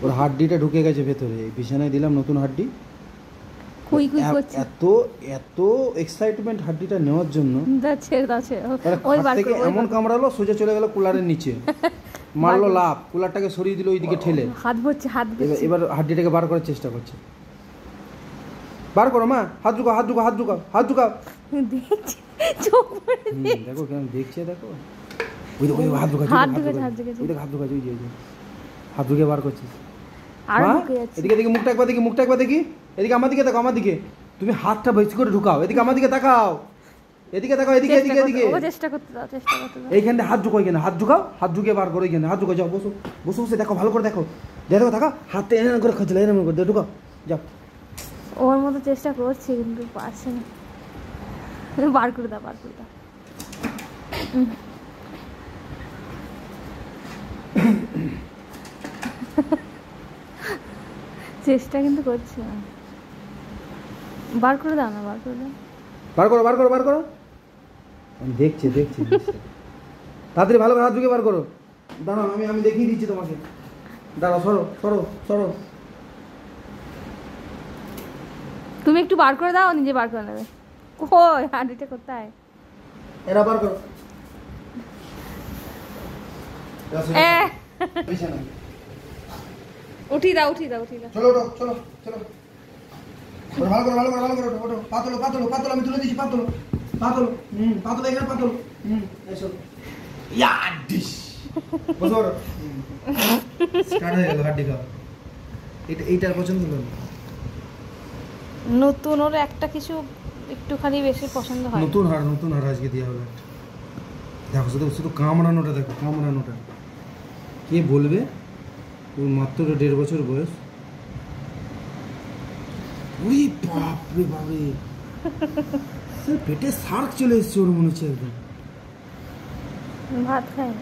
ওর হাড্ডিটা ঢুকে গেছে ভেতরে, বিছানায় দিলাম নতুন হাড্ডি। কুই কুই করছে, এত এত এক্সাইটমেন্ট হাড্ডিটা নেওয়ার জন্য। ওই বার থেকে এমন কামড়ালো, সোজা চলে গেল কুলারের নিচে, মারলো লাফ, কুলারটাকে সরিয়ে দিল ওইদিকে ঠেলে। হাত ভরছে, হাত ভরছে। এবার হাড্ডিটাকে বার করার চেষ্টা করছে। বার করো মা, হাত ঢুকাও, হাত ঢুকাও, হাত ঢুকাও, হাত ঢুকাও। দেখছে চোখ পড়ে দেখো কেমন দেখছে, দেখো ওই ওই হাত ঢুকাচ্ছে, হাত ঢুকাচ্ছে, হাত ঢুকাচ্ছে, ওই হাত ঢুকাচ্ছে, ওই যে হাত ঢুকে বার করছিস। আর ঢুকে যাচ্ছে। এদিকে দেখি, মুখটা একবার দেখি, মুখটা একবার দেখি, এদিকে আমার দিকে তাকাও, আমার দিকে। তুমি হাতটা বেশি করে ঢুকাও, এদিকে আমার দিকে তাকাও, এদিকে তাকাও, এদিকে এদিকে এদিকে। ও চেষ্টা করতে দাও, চেষ্টা করতে দাও। এইখানে হাত ঢুকাও, এখানে হাত ঢুকাও, হাত ঢুকে বার করো, এখানে হাত ঢুকাও, যাও বসো বসো বসে দেখো, ভালো করে দেখো, দেখো তাকাও, হাতটা এরকম করে খাচ্ছিল, এরকম করে ঢুকাও, যাও। ওর মতো চেষ্টা করছে কিন্তু পারছে না। বার করে দাও, বার করে দাও। চেষ্টা কিন্তু করছে না। বার করে দাও না, বার করে দাও। বার করো, বার করো, বার করো। দেখছি দেখছি তাড়াতাড়ি ভালো করে হাত ঢুকে বার করো। দাঁড়াও, আমি দেখিয়ে দিচ্ছি তোমাকে। দাঁড়াও, সরো সরো সরো। তুমি একটু বার করে দাও, নিজে বার করে নেবে। কই হাঁড়িটা কোথায়? এরা বার করো। উঠি দাও, উঠি দাও, উঠি দাও। চলো ওঠো, চলো চলো। ভালো করো, ভালো করো, ভালো করো, ওঠো। পাতলো পাতলো পাতলো, আমি তুলে দিচ্ছি, পাতলো পাতলো। পাতলো, এখানে পাতলো। এসো। ইয়া ডিশ। বসো। স্টার্ট হয়ে গেল হাড্ডি খাওয়া। এইটার পছন্দ হলো না। নতুন ওর একটা কিছু একটুখানি বেশি পছন্দ হয়। নতুন হাড় আজকে দেওয়া হবে। দেখো শুধু শুধু কামড়ানোটা দেখো, কামড়ানোটা। কে বলবে ওর মাত্র 1.5 বছর বয়স। ওই বাপরে বাপরে, পেটে শার্ক চলে এসছে ওর, মনে হচ্ছে একদম। ভাত খায়।